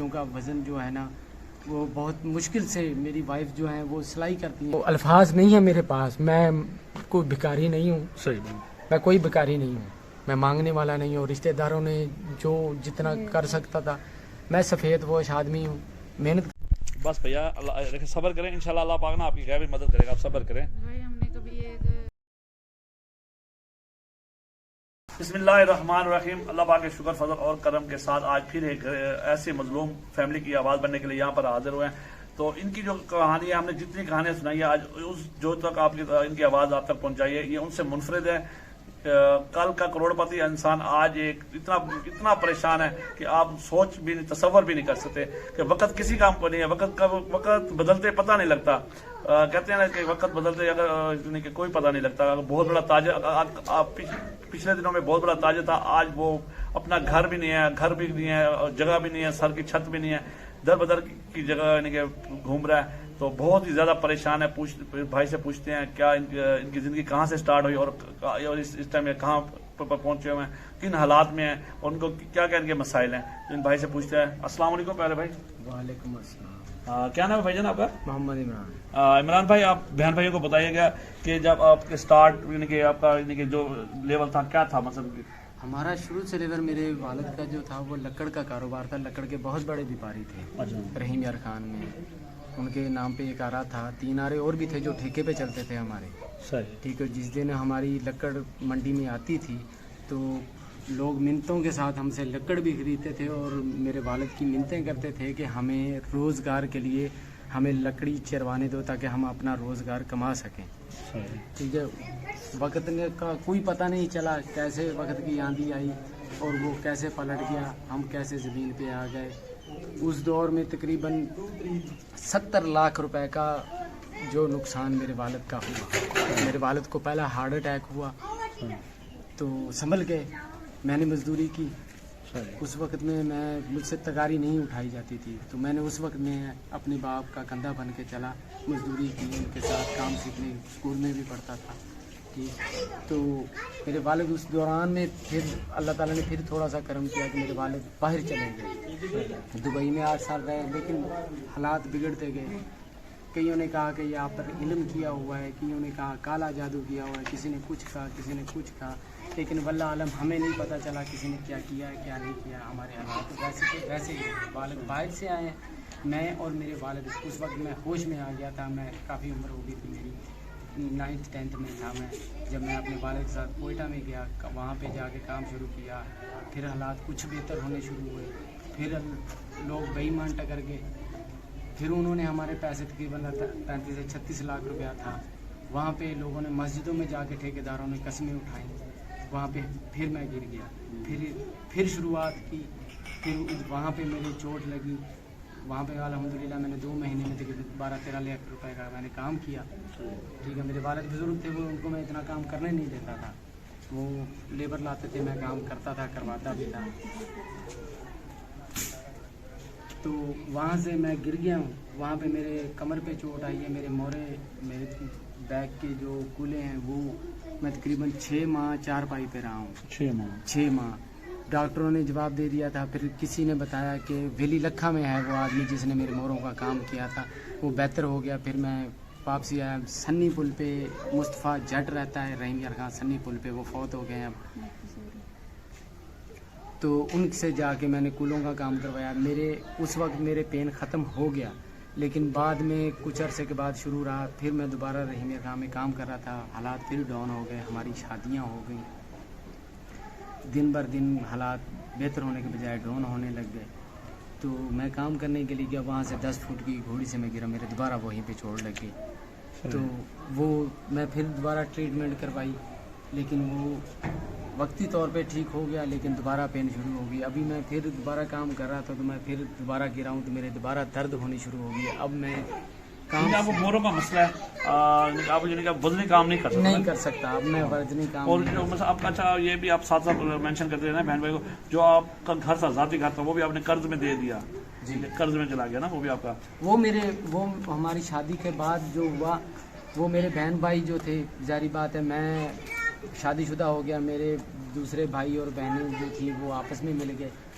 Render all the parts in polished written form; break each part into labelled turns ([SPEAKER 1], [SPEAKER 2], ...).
[SPEAKER 1] کا وزن جو ہے نا وہ بہت مشکل سے میری وائف جو ہے وہ سلائی کرتی ہیں. الفاظ نہیں ہے میرے پاس. میں کوئی بھکاری نہیں ہوں.
[SPEAKER 2] صحیح.
[SPEAKER 1] میں کوئی بھکاری نہیں ہوں. میں مانگنے والا نہیں ہوں. رشتہ داروں نے جو جتنا کر سکتا تھا. میں سفید پوش آدمی ہوں. محنت.
[SPEAKER 2] بس بھیا اللہ صبر کریں, انشاءاللہ اللہ پاک نا آپ کی غیبی مدد کرے گا. آپ صبر کریں.
[SPEAKER 3] ہم نے کبھی
[SPEAKER 2] بسم اللہ الرحمن الرحیم. اللہ پاک کے شکر فضل اور کرم کے ساتھ آج پھر ایک ایسی مظلوم فیملی کی آواز بننے کے لیے یہاں پر حاضر ہوئے ہیں. تو ان کی جو کہانی ہے, ہم نے جتنی کہانیاں سنائی ہے آج اس جو تک آپ کی ان کی آواز آپ تک پہنچائی ہے, یہ ان سے منفرد ہے. کل کا کروڑ پتی انسان آج ایک اتنا پریشان ہے کہ آپ سوچ بھی نہیں, تصور بھی نہیں کر سکتے کہ وقت کسی کام کو نہیں ہے. وقت بدلتے پتہ نہیں لگتا. کہتے ہیں نا کہ وقت بدلتے اگر کہ کوئی پتہ نہیں لگتا. بہت بڑا تاجر پچھلے دنوں میں بہت بڑا تاجر تھا, آج وہ اپنا گھر بھی نہیں ہے, گھر بھی نہیں ہے, جگہ بھی نہیں ہے, سر کی چھت بھی نہیں ہے, در بدر کی جگہ یعنی کہ گھوم رہا ہے. تو بہت ہی زیادہ پریشان ہے. بھائی سے پوچھتے ہیں کیا ان کی زندگی کہاں سے سٹارٹ ہوئی اور اس ٹائم میں کہاں پہنچے ہوئے ہیں, کن حالات میں ہیں, اور ان کو کیا کیا ان کے مسائل ہیں. ان بھائی سے پوچھتے ہیں. السلام علیکم پہلے بھائی.
[SPEAKER 1] وعلیکم السلام.
[SPEAKER 2] کیا نام ہے بھائی جان آپ کا؟
[SPEAKER 1] محمد عمران.
[SPEAKER 2] عمران بھائی, آپ بہن بھائیوں کو بتائیے گا کہ جب آپ کے سٹارٹ یعنی کہ آپ کا یعنی کہ جو لیول تھا کیا تھا مطلب.
[SPEAKER 1] ہمارا شروع سے لیور میرے والد کا جو تھا وہ لکڑ کا کاروبار تھا. لکڑ کے بہت بڑے ویپاری تھے رحیم یار خان میں. ان کے نام پہ ایک آرا تھا, 3 آرے اور بھی تھے جو ٹھیکے پہ چلتے تھے ہمارے. ٹھیک ہے. جس دن ہماری لکڑ منڈی میں آتی تھی تو لوگ منتوں کے ساتھ ہم سے لکڑ بھی خریدتے تھے اور میرے والد کی منتیں کرتے تھے کہ ہمیں روزگار کے لیے ہمیں لکڑی چروانے دو تاکہ ہم اپنا روزگار کما سکیں. ٹھیک ہے. وقت کا کوئی پتہ نہیں چلا کیسے وقت کی آندھی آئی اور وہ کیسے پلٹ گیا, ہم کیسے زمین پہ آ گئے. اس دور میں تقریباً 70 لاکھ روپے کا جو نقصان میرے والد کا ہوا. میرے والد کو پہلا ہارٹ اٹیک ہوا تو سنبھل گئے. میں نے مزدوری کی. اس وقت میں مجھ سے تگاری نہیں اٹھائی جاتی تھی تو میں نے اس وقت میں اپنے باپ کا کندھا بن کے چلا, مزدوری کی, ان کے ساتھ کام سیکھنے, اسکول میں بھی پڑھتا تھا. ٹھیک. تو میرے والد اس دوران میں پھر اللہ تعالیٰ نے پھر تھوڑا سا کرم کیا کہ میرے والد باہر چلے گئے. دبئی میں 8 سال رہے لیکن حالات بگڑتے گئے. کئیوں نے کہا کہ یہ آپ پر علم کیا ہوا ہے, کئیوں نے کہا کالا جادو کیا ہوا ہے, کسی نے کچھ کہا, کسی نے کچھ کہا. لیکن واللہ عالم ہمیں نہیں پتہ چلا کسی نے کیا کیا کیا نہیں کیا. ہمارے حالات ویسے ہی. والد باہر سے آئے ہیں. میں اور میرے والد اس وقت میں ہوش میں آ گیا تھا. میں کافی عمر ہو گئی تھی میری, 9th 10th میں تھا میں جب میں اپنے والد کے ساتھ کوئٹہ میں گیا. وہاں پہ جا کے کام شروع کیا. پھر حالات کچھ بہتر ہونے شروع ہوئے. پھر لوگ بے ایمان ٹکر گئے. پھر انہوں نے ہمارے پیسے تقریباً 35 سے 36 لاکھ روپیہ تھا. وہاں پہ لوگوں نے مسجدوں میں جا کے ٹھیکیداروں نے قسمیں اٹھائیں. وہاں پہ پھر میں گر گیا. پھر شروعات کی. پھر وہاں پہ میری چوٹ لگی. وہاں پہ الحمدللہ میں نے 2 مہینے میں تقریباً 12-13 لاکھ روپے کا میں نے کام کیا. ٹھیک ہے. میرے والد بزرگ تھے, وہ ان کو میں اتنا کام کرنے نہیں دیتا تھا. وہ لیبر لاتے تھے, میں کام کرتا تھا, کرواتا بھی تھا. تو وہاں سے میں گر گیا ہوں. وہاں پہ میرے کمر پہ چوٹ آئی ہے. میرے مورے, میرے بیک کے جو کولے ہیں وہ میں تقریباً 6 ماہ 4 پائی پہ رہا ہوں. 6 ماہ. ڈاکٹروں نے جواب دے دیا تھا. پھر کسی نے بتایا کہ ویلی لکھا میں ہے وہ آدمی جس نے میرے موروں کا کام کیا تھا, وہ بہتر ہو گیا. پھر میں واپسی آیا. سنی پل پہ مصطفیٰ جٹ رہتا ہے, رحیم یار خان سنی پل پہ, وہ فوت ہو گئے ہیں اب. تو ان سے جا کے میں نے کولوں کا کام کروایا. اس وقت میرے پین ختم ہو گیا, لیکن بعد میں کچھ عرصے کے بعد شروع رہا. پھر میں دوبارہ رحیم یار خان میں کام کر رہا تھا. حالات پھر ڈاؤن ہو گئے. ہماری شادیاں ہو گئیں. دن بر دن حالات بہتر ہونے کے بجائے ڈاؤن ہونے لگ گئے. تو میں کام کرنے کے لیے گیا. وہاں سے 10 فٹ کی گھوڑی سے میں گرا. میرے دوبارہ وہیں پہ چوٹ لگ گئی. تو وہ میں پھر دوبارہ ٹریٹمنٹ کروائی, لیکن وہ وقتی طور پہ ٹھیک ہو گیا, لیکن دوبارہ پین شروع ہو گئی. ابھی میں پھر دوبارہ کام کر رہا تھا تو میں پھر دوبارہ گرا ہوں تو میرے دوبارہ درد ہونی شروع ہو گئی. اب میں کام
[SPEAKER 2] آپ کو موروں کا مسئلہ ہے, آپ وزنی کام نہیں کر
[SPEAKER 1] سکتا. اب میں وزنی کام.
[SPEAKER 2] اور آپ کا اچھا یہ بھی آپ ساتھ ساتھ مینشن کرتے ہیں نا بہن بھائی کو, جو آپ کا گھر تھا, ذاتی گھر تھا, وہ بھی آپ نے قرض میں دے دیا. جی, قرض میں چلا گیا نا وہ بھی آپ کا.
[SPEAKER 1] وہ ہماری شادی کے بعد جو ہوا, وہ میرے بہن بھائی جو تھے, ظاہری بات ہے میں شادی شدہ ہو گیا. میرے دوسرے بھائی اور بہنیں جو تھی وہ آپس میں مل گئے.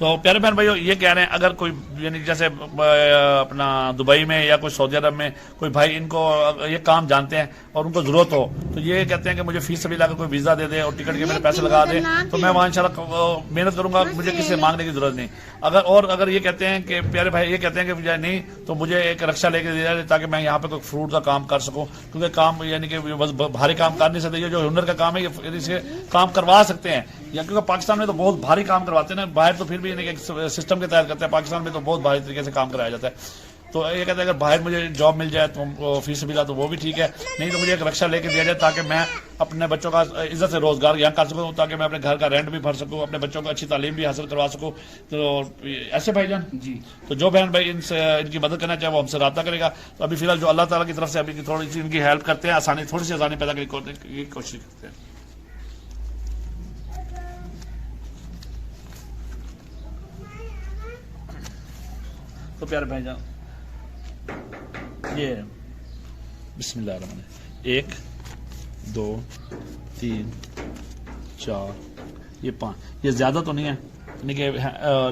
[SPEAKER 2] تو پیارے بہن بھائیو یہ کہہ رہے ہیں اگر کوئی یعنی جیسے اپنا دبئی میں یا کوئی سعودی عرب میں کوئی بھائی ان کو یہ کام جانتے ہیں اور ان کو ضرورت ہو تو یہ کہتے ہیں کہ مجھے فیس سبیل کوئی ویزا دے دے اور ٹکٹ کے میرے پیسے لگا دے تو میں وہاں انشاءاللہ محنت کروں گا, مجھے کسی سے مانگنے کی ضرورت نہیں. اگر یہ کہتے ہیں کہ پیارے بھائی یہ کہتے ہیں کہ نہیں تو مجھے ایک رکشہ لے کے دیا جائے تاکہ میں یہاں پہ کوئی فروٹ کا کام کر سکوں, کیونکہ کام یعنی کہ بھاری کام کر نہیں سکتے, یہ جو ہنر کا کام ہے یہ اسے کام کروا سکتے ہیں, یا کیونکہ پاکستان میں تو بہت بھاری کام کرواتے ہیں نا, باہر تو پھر بھی یعنی کہ سسٹم کے تحت کرتے ہیں, پاکستان میں تو بہت بھاری طریقے سے کام کرایا جاتا ہے. تو یہ کہتے ہیں اگر باہر مجھے جاب مل جائے تو فیس ملا تو وہ بھی ٹھیک ہے, نہیں تو مجھے ایک رکشہ لے کے دیا جائے تاکہ میں اپنے بچوں کا عزت سے روزگار یہاں کر سکوں, تاکہ میں اپنے گھر کا رینٹ بھی بھر سکوں, اپنے بچوں کو اچھی تعلیم بھی حاصل کروا سکوں. تو ایسے بھائی جان
[SPEAKER 1] جی,
[SPEAKER 2] تو جو بہن بھائی ان کی مدد کرنا چاہے وہ ہم سے رابطہ کرے گا. تو ابھی فی الحال جو اللہ تعالیٰ کی طرف سے ابھی تھوڑی سی ان کی ہیلپ کرتے ہیں, تھوڑی سی آسانی پیدا کرنے کی کوشش کرتے ہیں. تو پیارے بھائی جان یہ بسم اللہ الرحمن الرحیم 1 2 3 4 یہ 5, یہ زیادہ تو نہیں ہے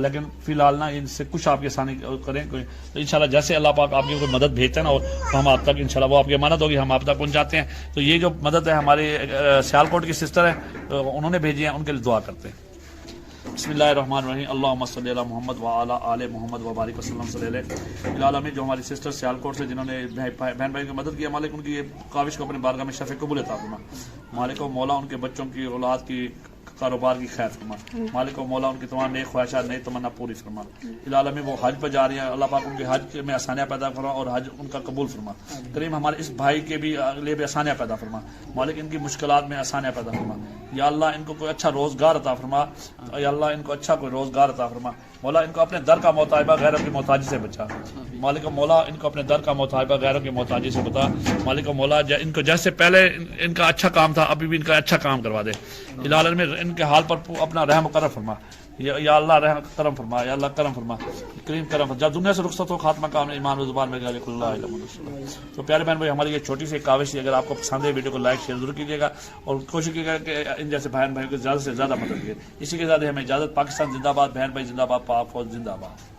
[SPEAKER 2] لیکن فی الحال نا ان سے کچھ آپ کی آسانی کریں تو انشاءاللہ جیسے اللہ پاک آپ کی کوئی مدد بھیجتے ہیں نا, اور ہم آپ تک انشاءاللہ وہ آپ کی امانت ہوگی, ہم آپ تک پہنچاتے ہیں. تو یہ جو مدد ہے ہماری سیالکوٹ کی سسٹر ہے انہوں نے بھیجی ہے, ان کے لیے دعا کرتے ہیں. بسم اللہ الرحمن الرحیم. اللہم صلی علی محمد وعلی آل محمد وبارک وسلم صلی اللہ علیہ العالمین. جو ہماری سسٹر سیالکوٹ سے جنہوں نے بہن بھائی کی مدد کی, مالک ان کی کاوش کو اپنے بارگاہ میں شفیع قبول عطا فرما. مالک و مولا ان کے بچوں کی اولاد کی کاروبار کی خیر فرما. مالک و مولا ان کی تمام نیک خواہشات نئی تمنا پوری فرما. العالمین وہ حج پہ جا رہی ہیں, اللہ پاک ان کے حج میں آسانیاں پیدا فرما اور حج ان کا قبول فرما. کریم ہمارے اس بھائی کے بھی لیے بھی آسانیاں پیدا فرما. مالک ان کی مشکلات میں آسانیاں پیدا فرما. یا اللہ ان کو کوئی اچھا روزگار عطا فرما. یا اللہ ان کو اچھا کوئی روزگار عطا فرما. مولا ان کو اپنے در کا محتاجہ غیروں کی محتاجی سے بچا. مالک و مولا ان کو اپنے در کا محتاجہ غیروں کی محتاجی سے بتا. مالک و مولا ان کو جیسے پہلے ان کا اچھا کام تھا ابھی بھی ان کا اچھا کام کروا دے. العالمین میں ان کے حال پر اپنا رحم و کرم فرما. یا اللہ رحم کرم فرما, یا اللہ کرم فرما, کریم کرم فرما. جب دنیا سے رخصت ہو خاتمہ کام ایمان و زبان میں غالب اللہ علیہ وسلم. تو پیارے بہن بھائی ہماری یہ چھوٹی سی کاوش ہے, اگر آپ کو پسند ہے ویڈیو کو لائک شیئر ضرور کیجیے گا اور کوشش کیجیے گا کہ ان جیسے بہن بھائیوں کو زیادہ سے زیادہ مدد کیے. اسی کے ساتھ ہمیں اجازت. پاکستان زندہ باد, بہن بھائی زندہ باد, پاک فوج زندہ باد.